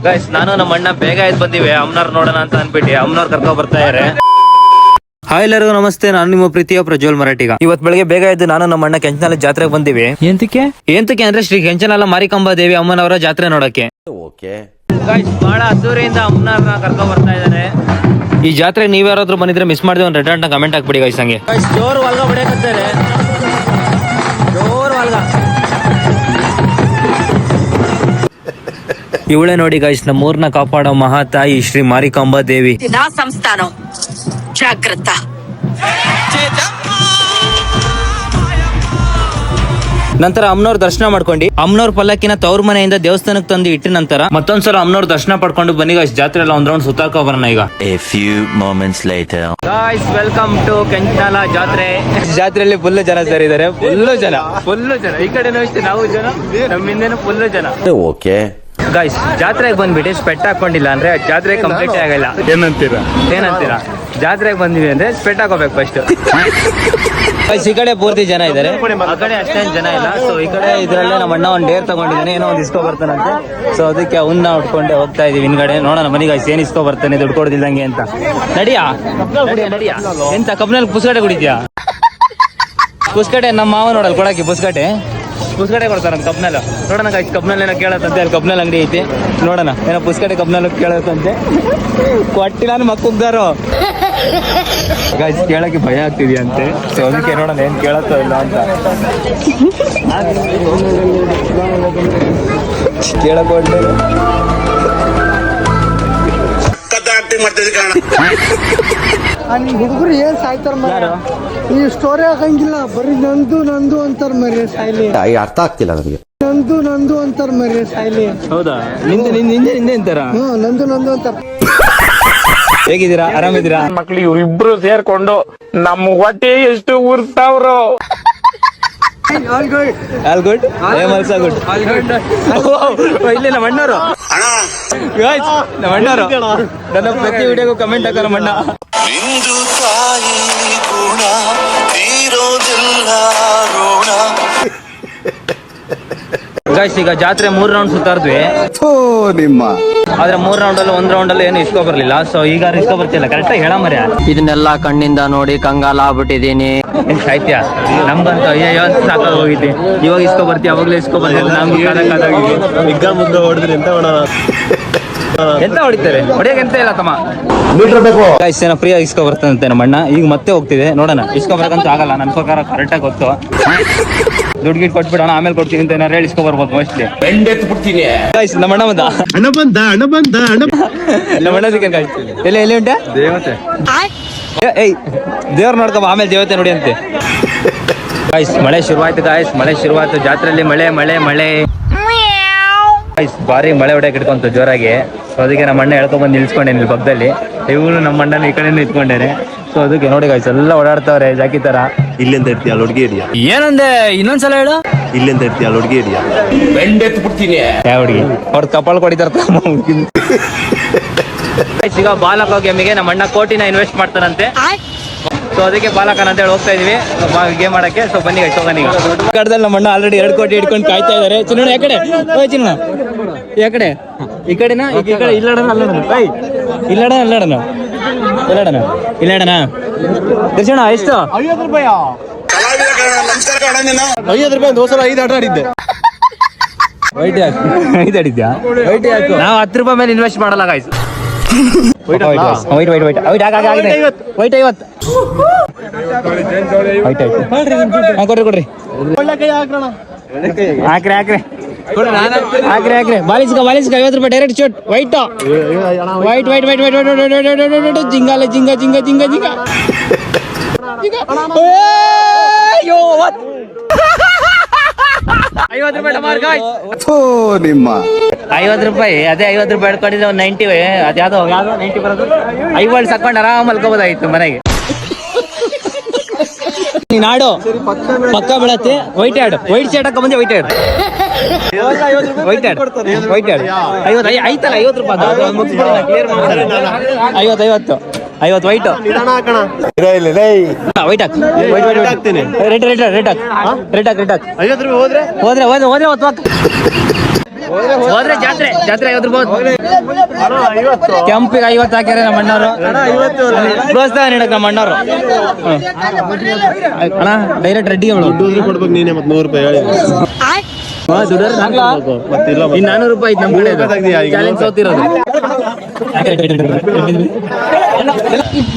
Guys ನಾನು ನಮ್ಮ ಅಣ್ಣ ಬೇಗ ಎದ್ದು ಬಂದಿವೆ ಅಮ್ಮನವ್ರು ನೋಡೋಣ ಅಂತ ಅನ್ಬಿಟ್ಟು ಅಮ್ಮನವ್ರು ಕರ್ಕೊ ಬರ್ತಾ ಇದಾರೆ. ಹಾಯ್ ಎಲ್ಲರಿಗೂ ನಮಸ್ತೆ, ನಾನು ನಿಮ್ಮ ಪ್ರೀತಿಯ ಪ್ರಜ್ವಲ್ ಮರಾಠಿಗ. ಇವತ್ತು ಬೆಳಗ್ಗೆ ಬೇಗ ಎದ್ದು ನಾನು ನಮ್ಮ ಅಣ್ಣ ಕೆಂಚನಾಲ ಜಾತ್ರೆಗೆ ಬಂದಿವಿ. ಎಂತಕ್ಕೆ ಅಂದ್ರೆ ಶ್ರೀ ಕೆಂಚನಾಲ ಮಾರಿಕಾಂಬಾ ದೇವಿ ಅಮ್ಮನವರ ಜಾತ್ರೆ ನೋಡಕ್ಕೆ. ಗೈಸ್ ಬಹಳ ಅದ್ದೂರಿಯಿಂದ ಅಮ್ಮನವ್ರನ್ನ ಕರ್ಕೊ ಬರ್ತಾ ಇದಾರೆ. ಈ ಜಾತ್ರೆ ನೀವ್ ಯಾರಾದ್ರೂ ಬಂದಿದ್ರೆ ಮಿಸ್ ಮಾಡಿದ್ರೆ ಒಂದು ರೆಡ್ ಅಂತ ಕಮೆಂಟ್ ಹಾಕ್ಬಿಡಿ ಗೈಸ್. ಹಂಗೆ ಜೋರ್ ಒಳಗ ಹೊಡೆಯಕತ್ತಾರೆ, ಜೋರ್ ಒಳಗ. ಇವಳೆ ನೋಡಿ ಗೈಸ್, ನಮ್ಮೂರ್ನ ಕಾಪಾಡೋ ಮಹಾತಾಯಿ ಶ್ರೀ ಮಾರಿಕಾಂಬಾ ದೇವಿ. ಸಂಸ್ಥಾನ ಜಾಗೃತ. ನಂತರ ಅಮ್ಮನವ್ರ ದರ್ಶನ ಮಾಡ್ಕೊಂಡು ಅಮ್ಮನವ್ರ ಪಲ್ಲಕ್ಕಿನ ತವ್ರ ಮನೆಯಿಂದ ದೇವಸ್ಥಾನಕ್ಕೆ ತಂದು ಇಟ್ಟ ನಂತರ ಮತ್ತೊಂದ್ಸಲ ಅಮ್ಮನವ್ರ ದರ್ಶನ ಪಡ್ಕೊಂಡು ಬನ್ನಿ ಗೈಸ್, ಜಾತ್ರೆ ಎಲ್ಲ ಒಂದ್ ರೌಂಡ್ ಸುತ್ತಾಕೋ ಬರೋಣ ಈಗ. A few moments later. Guys welcome to Kenchanala ಜಾತ್ರೆ. ಜಾತ್ರೆಯಲ್ಲಿ ಫುಲ್ ಜನ ಸೇರಿದ್ದಾರೆ, ಫುಲ್ ಜನ. ಈ ಕಡೆನೂ ಇಷ್ಟು ನಾವು ಜನ, ನಮ್ಮ ಹಿಂದೆನೂ ಫುಲ್ ಜನ. Okay. ಗೈಸ್ ಜಾತ್ರೆಗೆ ಬಂದ್ಬಿಟ್ಟು ಸ್ಪೆಟ್ ಹಾಕೊಂಡಿಲ್ಲ ಅಂದ್ರೆ ಜಾತ್ರೆ ಕಂಪ್ಲೀಟ್ ಆಗಲ್ಲ. ಏನಂತೀರಾ? ಜಾತ್ರೆಗೆ ಬಂದಿವಿ ಅಂದ್ರೆ ಸ್ಪೆಟ್ ಹಾಕೋಬೇಕು ಫಸ್ಟ್. ಗೈಸ್ ಈ ಕಡೆ ಪೂರ್ತಿ ಜನ ಇದಾರೆ, ಆ ಕಡೆ ಅಷ್ಟೇನು ಜನ ಇಲ್ಲ. ಸೊ ಈ ಕಡೆ ಇದ್ರಲ್ಲೇ ನಮ್ಮ ಅಣ್ಣ ಒಂದು ಡೇರ್ ತಗೊಂಡಿದ್ದಾನೆ, ಏನೋ ಒಂದು ಇಸ್ಕೊ ಬರ್ತಾನಂತೆ. ಸೊ ಅದಕ್ಕೆ ಅವನ್ನ ಉಟ್ಕೊಂಡೆ ಹೋಗ್ತಾ ಇದೀವಿ ಹಿಂದ್ಗಡೆ. ನೋಡೋಣ ಬನ್ನಿ ಗೈಸ್, ಏನ್ ಇಸ್ಕೊ ಬರ್ತಾನೆ ದುಡ್ಡು ಕೊಡೋದಿಲ್ಲಂಗೆ ಅಂತ. ನಡಿಯಾ ಎಂತ ಕಬ್ನಲ್ಲಿ ಪುಸ್ಕಟೆ ಕುಡಿದ್ಯಾ? ಪುಸ್ಕಟೆ ನಮ್ಮ ಮಾವ ನೋಡಲ್ ಕೊಡಕ್ಕೆ ಪುಸ್ಕಟೆ ಕೊಡ್ತಾರಂತ ಕಬ್ನಲ್ಲಿ. ನೋಡೋಣ ಗೈಸ್, ಕಬ್ನಲ್ಲಿ ಏನೋ ಕೇಳತ್ತಂತೆ, ಅಲ್ಲಿ ಕಬ್ನಲ್ಲಿ ಅಂಗಡಿ ಐತಿ. ನೋಡೋಣ ಏನೋ ಪುಸ್ಕಟೆ ಕಬ್ನಲ್ಲಿ ಕೇಳತ್ತಂತೆ. ಕೊಟ್ಟಿ ನಾನು ಮಕ್ಕುಗ್ದಾರೋ ಗೈಸ್, ಕೇಳಕ್ಕೆ ಭಯ ಆಗ್ತಿದ್ಯಂತೆ. ಸೊ ಅದಕ್ಕೆ ನೋಡೋಣ ಏನ್ ಕೇಳತ್ತೋ ಇಲ್ಲ ಅಂತ. ಕೇಳಕ್ ಹೊರಟೆ ಹುಡುಗರು ಏನ್ ಸಾಯ್ತಾರ ಈ ಸ್ಟೋರಿ ಹಾಕಂಗಿಲ್ಲ, ಬರೀ ನಂದು ಅಂತಾರ ಮರ್ರಿ ಸಾಯ್ಲಿ. ಅರ್ಥ ಆಗ್ತಿಲ್ಲ ನನಗೆ. ನಂದು ಅಂತಾರ ಮರ್ರಿ ಸಾಯ್ಲಿ. ಹೌದಾ? ನಿಂದೆ ಅಂತಾರ? ನಂದು ಅಂತಾರ. ಹೇಗಿದ್ದೀರಾ? ಆರಾಮಿದ್ದೀರಾ? ಮಕ್ಳು ಇವ್ರಿಬ್ರು ಸೇರ್ಕೊಂಡು ನಮ್ಮ ಹೊಟ್ಟೆ ಎಷ್ಟು ಉರ್ತಾವ್ರು. ಆಲ್ ಗುಡ್, ಇಲ್ಲಿ ನಮ್ಮ ಅಣ್ಣವರು, ನಮ್ಮ ಅಣ್ಣವರು ನನ್ನ ಪ್ರತಿ ವಿಡಿಯೋಗೂ ಕಮೆಂಟ್ ಹಾಕೋ ನಮ್ಮ ಅಣ್ಣ. ಗೈಸ್ ಈಗ ಜಾತ್ರೆ 3 ರೌಂಡ್ ಸುತ್ತಾರ್ದ್ವಿ, ಆದ್ರೆ 3 ರೌಂಡ್ ಅಲ್ಲಿ 1 ರೌಂಡ್ ಅಲ್ಲಿ ಏನು ಇಸ್ಕೊ ಬರ್ಲಿಲ್ಲ. ಸೊ ಈಗ ಇಸ್ಕೊ ಬರ್ತಿಲ್ಲ, ಕರೆಕ್ಟ್ ಹೇಳ ಮರ್ಯ. ಇದನ್ನೆಲ್ಲ ಕಣ್ಣಿಂದ ನೋಡಿ ಕಂಗಾಲ ಆಗ್ಬಿಟ್ಟಿದೀನಿ. ಏನ್ ಸಾಹಿತ್ಯ ನಮ್ಗಂತ ಅಯ್ಯೋ ಸಾಕಾಗ ಹೋಗಿದ್ದೆ. ಇವಾಗ ಇಸ್ಕೊ ಬರ್ತೀವಿ, ಅವಾಗ್ಲೇ ಇಸ್ಕೊ ಬರ್ತಿಲ್ಲ. ನಮ್ಗೆ ಕಾದಾಗ ಮುದ್ದೆ ಹೊಡೆದ್ರಿ ಎಂತ ಹೊಡಿತಾರೆ, ಹೊಡಿಯಕ್ಕೆ ಎಂತ ಇಲ್ಲ ತಮ್ಮ. ಗೈಸ್ ಏನೋ ಫ್ರೀ ಆಗಿ ಇಸ್ಕೊ ಬರ್ತಂತೆ ನಮ್ಮ ಅಣ್ಣ. ಈಗ ಮತ್ತೆ ಹೋಗ್ತಿದೆ, ನೋಡೋಣ. ಇಸ್ಕೊ ಬರಕಂತ ಆಗಲ್ಲ ನನ್ನ ಪ್ರಕಾರ, ಕರೆಕ್ಟಾಗಿ ಗೊತ್ತು. ದುಡ್ಡು ಗಿಟ್ ಕೊಟ್ಬಿಡೋಣ, ಆಮೇಲೆ ಕೊಡ್ತೀನಿ ಅಂತ ಏನಾರು ಹೇಳಿ ಇಸ್ಕೊ ಬರ್ಬೋದು ಮೋಸ್ಟ್ಲಿ. ಗೈಸ್ ನಮ್ಮ ಅಣ್ಣ ಬಂದ, ನಮ್ಮ ಅಣ್ಣ ಸಿಕ್ಕ ಗೈಸ್. ಎಲ್ಲಿ ಉಂಟಾ ದೇವತೆ? ಏಯ್ ದೇವ್ರ ನೋಡ್ಕೊ, ಆಮೇಲೆ ದೇವತೆ ನೋಡಿ ಅಂತೆ. ಗೈಸ್ ಮಳೆ ಶುರುವಾಯ್ತು, ಜಾತ್ರೆಯಲ್ಲಿ ಮಳೆ ಗೈಸ್ ಭಾರಿ ಮಳೆ ಹೊಡೆಯಕ್ಕೆ ಇಟ್ಕೊಂತು ಜೋರಾಗಿ. ಸೊ ಅದಕ್ಕೆ ನಮ್ಮ ಅಣ್ಣ ಹೇಳ್ಕೊಂಡ್ಬಂದು ನಿಲ್ಸ್ಕೊಂಡೇನೆ ಇಲ್ಲಿ ಪಕ್ಕದಲ್ಲಿ. ಇವನು ನಮ್ಮ ಅಣ್ಣನ ಈ ಕಡೆ ಇಟ್ಕೊಂಡೇನೆ. ಸೊ ಅದಕ್ಕೆ ನೋಡಿ ಗೈಸ್ ಎಲ್ಲ ಓಡಾಡ್ತಾವ್ರೆ ಜಾಕಿ ತರ. ಇಲ್ಲಿಂದ ಇರ್ತೀಯ ಅಲ್ಲಿ ಹುಡುಗಿ ಇದೆಯಾ? ಏನಂದೆ ಇನ್ನೊಂದ್ಸಲ ಹೇಳು. ಇಲ್ಲಿಂದ ಇರ್ತೀಯ ಅಲ್ಲಿ ಹುಡುಗಿ ಇದೆಯಾ? ಯಾವ ಹುಡುಗಿ? ಅವ್ರ ಕಪಾಲ್ ಕೊಡಿತಾರ. ಈಗ ಬಾಲಕ ಗೇಮಿಗೆ ನಮ್ಮ ಅಣ್ಣ ಕೋಟಿನ ಇನ್ವೆಸ್ಟ್ ಮಾಡ್ತಾರಂತೆ. ಸೊ ಅದಕ್ಕೆ ಬಾಲಕನ ಅಂತ ಹೇಳಿ ಹೋಗ್ತಾ ಇದೀವಿ ಗೇಮ್ ಮಾಡಕ್ಕೆ. ಸೊ ಬನ್ನಿ ಗೈಸ್ ಹೋಗೋಣ ಈಗ. ಕಡದಲ್ಲಿ ನಮ್ಮ ಅಣ್ಣ ಆಲ್ರೆಡಿ 2 ಕೋಟಿ ಹಿಡ್ಕೊಂಡು ಕಾಯ್ತಾ ಇದಾರೆ. ಚಿನ್ನ ಯಾಕಡೆ ಚಿನ್ನ ಯಾಕಡೆ? ಈ ಕಡೆನಾ? ಈ ಕಡೆ ಇಲ್ಲಡಣ ದರ್ಶನ ಎಷ್ಟು? 50 ರೂಪಾಯಿ ದೋಸಲ 5 ಆಟ ಆಡಿದ್ದೆ. ವೈಟ್ ಆಡಿದ್ಯಾ? ನಾವು 10 ರೂಪಾಯಿ ಮೇಲೆ ಇನ್ವೆಸ್ಟ್ ಮಾಡಲ್ಲ ಗಾಯ್ಸ್. ವೈಟ್ 50 ಕೊಡ್ರಿ. ಹಾಕ್ರಿ ಬಾಲಿಸ್ಕ 50 ರೂಪಾಯಿ ಡೈರೆಕ್ಟ್ ಶೂಟ್. ವೈಟ್ ಜಿಂಗಾಲೆ ಜಿಂಗ 50 ರೂಪಾಯಿ ಡಮಾರ್ ಗಾಯ್ಸ್. 50 ರೂಪಾಯಿ ಅದೇ 50 ರೂಪಾಯಿ ಹಿಡ್ಕೊಂಡಿದ್ರೆ ಒಂದು 90 ಅದ್ಯಾವ್ದೋ 90 ಬರೋದು. 5 ಸಾಕೊಂಡು ಆರಾಮ್ ಮಲ್ಕೋಬೋದಾಗಿತ್ತು ಮನೆಗೆ. ನಾಡು ಪಕ್ಕ ಬೀಳತ್ತೆ. ವೈಟ್ ಶರ್ಟ್ ಹಾಕ ಬಂದೆ. ವೈಟ್ ಆಡ್ ಐತಲ್ಲ 50 ರೂಪಾಯಿ ಕ್ಲಿಯರ್ ಮಾಡ್ತಾರೆ. 50 ವೈಟ್ ರೆಡ್ ಹಾಕ್. ಹೋದ್ರೆ ಹೋದ್ರೆ ಜಾತ್ರೆ 50 ರೂಪಾಯಿ. ಕೆಂಪಿಗೆ 50 ಹಾಕ್ಯಾರೆ ನಮ್ಮ ಅಣ್ಣವರು. ಪ್ರೋತ್ಸಾಹ ನೀಡಕ್ ನಮ್ಮ ಅಣ್ಣವರು. ಅಣ್ಣ ಡೈರೆಕ್ಟ್ ರೆಡ್ಡಿ ಅವಳು ಕೊಡ್ಬೇಕು ನೀನೆ ಮತ್ತೆ 100 ರೂಪಾಯಿ ಹೇಳಿ ಇನ್ನು 400 ರೂಪಾಯಿ ನಮ್ಮ ಕಡೆ ಚಾಲೆಂಜ್ ಸೋತಿರೋದು.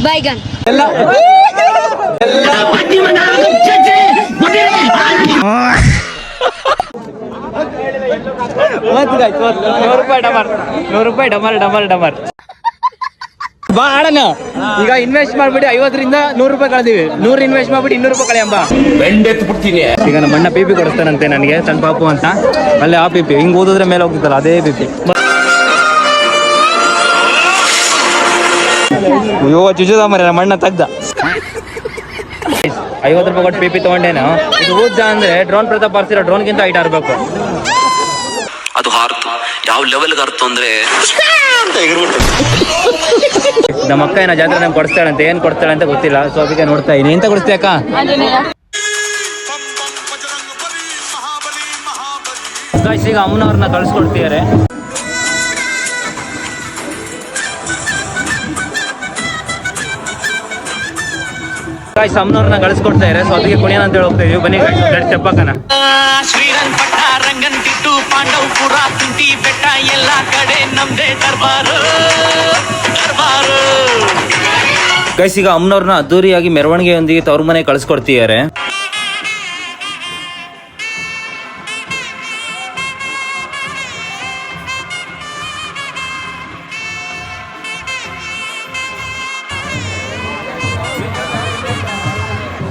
बैगन ₹100 ಡಮರ್. ಬಾ ಆಡಣ. ಈಗ ಇನ್ವೆಸ್ಟ್ ಮಾಡ್ಬಿಟ್ಟು 50ರಿಂದ 100 ರೂಪಾಯಿ ಕಳೆದಿವಿ. 100 ಇನ್ವೆಸ್ಟ್ ಮಾಡ್ಬಿಟ್ಟು 200 ರೂಪಾಯಿ ಕಳೆಯಂಬ. ಈಗ ನಮ್ಮ ಅಣ್ಣ ಪಿಪಿ ಕೊಡಿಸ್ತಾನಂತೆ ನನಗೆ, ಸಣ್ಣ ಪಾಪು ಅಂತ. ಅಲ್ಲೇ ಆ ಪಿಪಿ ಹಿಂಗ್ ಓದಿದ್ರೆ ಮೇಲೆ ಹೋಗ್ತಿತ್ತಲ್ಲ ಅದೇ ಪಿಪಿ. ಅಯ್ಯೋ ಚುಚುದ ಮರ ನಮ್ಮ ಅಣ್ಣ ತೆಗ್ದ. 50 ರೂಪಾಯಿ ಕೊಟ್ಟು ಪಿಪಿ ತಗೊಂಡೇನು. ಇದು ಊದ್ದ ಅಂದ್ರೆ ಡ್ರೋನ್ ಪ್ರತಾಪ್ ಹಾರಿಸಿರೋ ಡ್ರೋನ್ಗಿಂತ ಹೈಟ್ ಆರ್ಬೇಕು. ಅದು ಹಾರ್ತು ಯಾವ ಲೆವೆಲ್ಗೆ ಅರ್ಥ ಅಂದ್ರೆ ನಮ್ಮ ಅಕ್ಕ ಏನೋ ಜಾತ್ರೆ ನಂಗೆ ಕೊಡಿಸ್ತಾಳಂತೆ. ಏನ್ ಕೊಡ್ತಾಳೆ ಅಂತ ಗೊತ್ತಿಲ್ಲ. ಸೊ ಅದಕ್ಕೆ ನೋಡ್ತಾ ಇದೀನಿ. ಎಂತ ಕೊಡಿಸ್ತೀಯ ಅಕ್ಕ? ಗೈಸ್ ಈಗ ಅಮ್ಮನವ್ರನ್ನ ಕಳ್ಸ್ಕೊಡ್ತಿದ್ದಾರೆ. ಗೈಸ್ ಅಮ್ಮನವ್ರನ್ನ ಕಳಿಸ್ಕೊಡ್ತಾ ಇದ್ದಾರೆ. ಸೊ ಅದಕ್ಕೆ ಕುಣಿಯೋಣ ಅಂತ ಹೇಳಿ ಹೋಗ್ತಾ ಇದೀವಿ. ಬನ್ನಿ ಗೈಸ್ ಚಪ್ಪಕ್ಕನ. ಶ್ರೀರಂಗಪಟ್ಟ ರಂಗನ್ತಿಟ್ಟು ಪಾಂಡವಪುರ ಕುಂಟಿ ಬೆಟ್ಟ ಎಲ್ಲ ಕಡೆ ನಮ್ದೇ ದರ್ಬಾರು. ಗೈಸ್ ಈಗ ಅಮ್ಮನವ್ರನ್ನ ಅದ್ದೂರಿಯಾಗಿ ಮೆರವಣಿಗೆಯೊಂದಿಗೆ ತವ್ರ ಮನೆ ಕಳಿಸ್ಕೊಡ್ತಿದ್ದಾರೆ.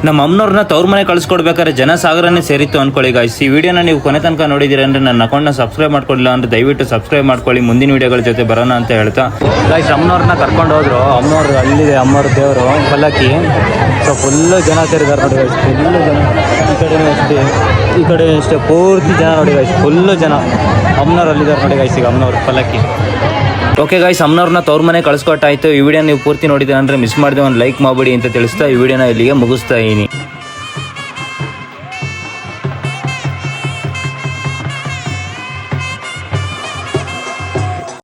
ನಮ್ಮ ಅಮ್ಮನವ್ರನ್ನ ತವ್ರ ಮನೆ ಕಳಿಸ್ಕೊಡ್ಬೇಕಾದ್ರೆ ಜನ ಸಾಗರನೇ ಸೇರಿತ್ತು ಅನ್ಕೊಳ್ಳಿ ಗೈಸ್. ಈ ವಿಡಿಯೋನ ನೀವು ಕೊನೆ ತನಕ ನೋಡಿದಿರಿ ಅಂದ್ರೆ ನನ್ನ ಅಕೌಂಟ್ನ ಸಬ್ಸ್ಕ್ರೈಬ್ ಮಾಡ್ಕೊಳ್ಳಿಲ್ಲ ಅಂದ್ರೆ ದಯವಿಟ್ಟು ಸಬ್ಸ್ಕ್ರೈಬ್ ಮಾಡ್ಕೊಳ್ಳಿ. ಮುಂದಿನ ವಿಡಿಯೋಗಳ ಜೊತೆ ಬರೋಣ ಅಂತ ಹೇಳ್ತಾ ಗೈಸ್ ಅಮ್ಮನವ್ರನ್ನ ಕರ್ಕೊಂಡು ಹೋದ್ರು. ಅಮ್ಮನವ್ರು ಅಲ್ಲಿದೆ ಅಮ್ಮವ್ರ ದೇವರು ಪಲ್ಲಕ್ಕಿ. ಸೊ ಫುಲ್ಲು ಜನ ಸೇರಿದ್ದಾರೆ ನೋಡಿ ಗೈಸ್. ಫುಲ್ಲು ಜನ ಈ ಕಡೆ ಅಷ್ಟೇ ಪೂರ್ತಿ ಜನ ನೋಡಿ ಗೈಸ್. ಫುಲ್ಲು ಜನ ಅಮ್ಮನವ್ರು ಅಲ್ಲಿದ್ದಾರೆ ನೋಡಿ ಗೈಸ್. ಈಗ ಅಮ್ಮನವ್ರ ಪಲ್ಲಕ್ಕಿ. ಓಕೆ ಗೈಸ್ ಅಮ್ಮನವ್ರನ್ನ ತವ್ರ ಮನೆ ಕಳಿಸ್ಕೊಟ್ಟಾಯ್ತು. ಈ ವಿಡಿಯೋ ನೀವು ಪೂರ್ತಿ ನೋಡಿದ್ರೆ ಅಂದ್ರೆ ಮಿಸ್ ಮಾಡಿದೆ ಒಂದು ಲೈಕ್ ಮಾಡಬೇಡಿ ಅಂತ ತಿಳಿಸ್ತಾ ಈ ವಿಡಿಯೋನ ಇಲ್ಲಿಗೆ ಮುಗಿಸ್ತಾ ಇದೀನಿ.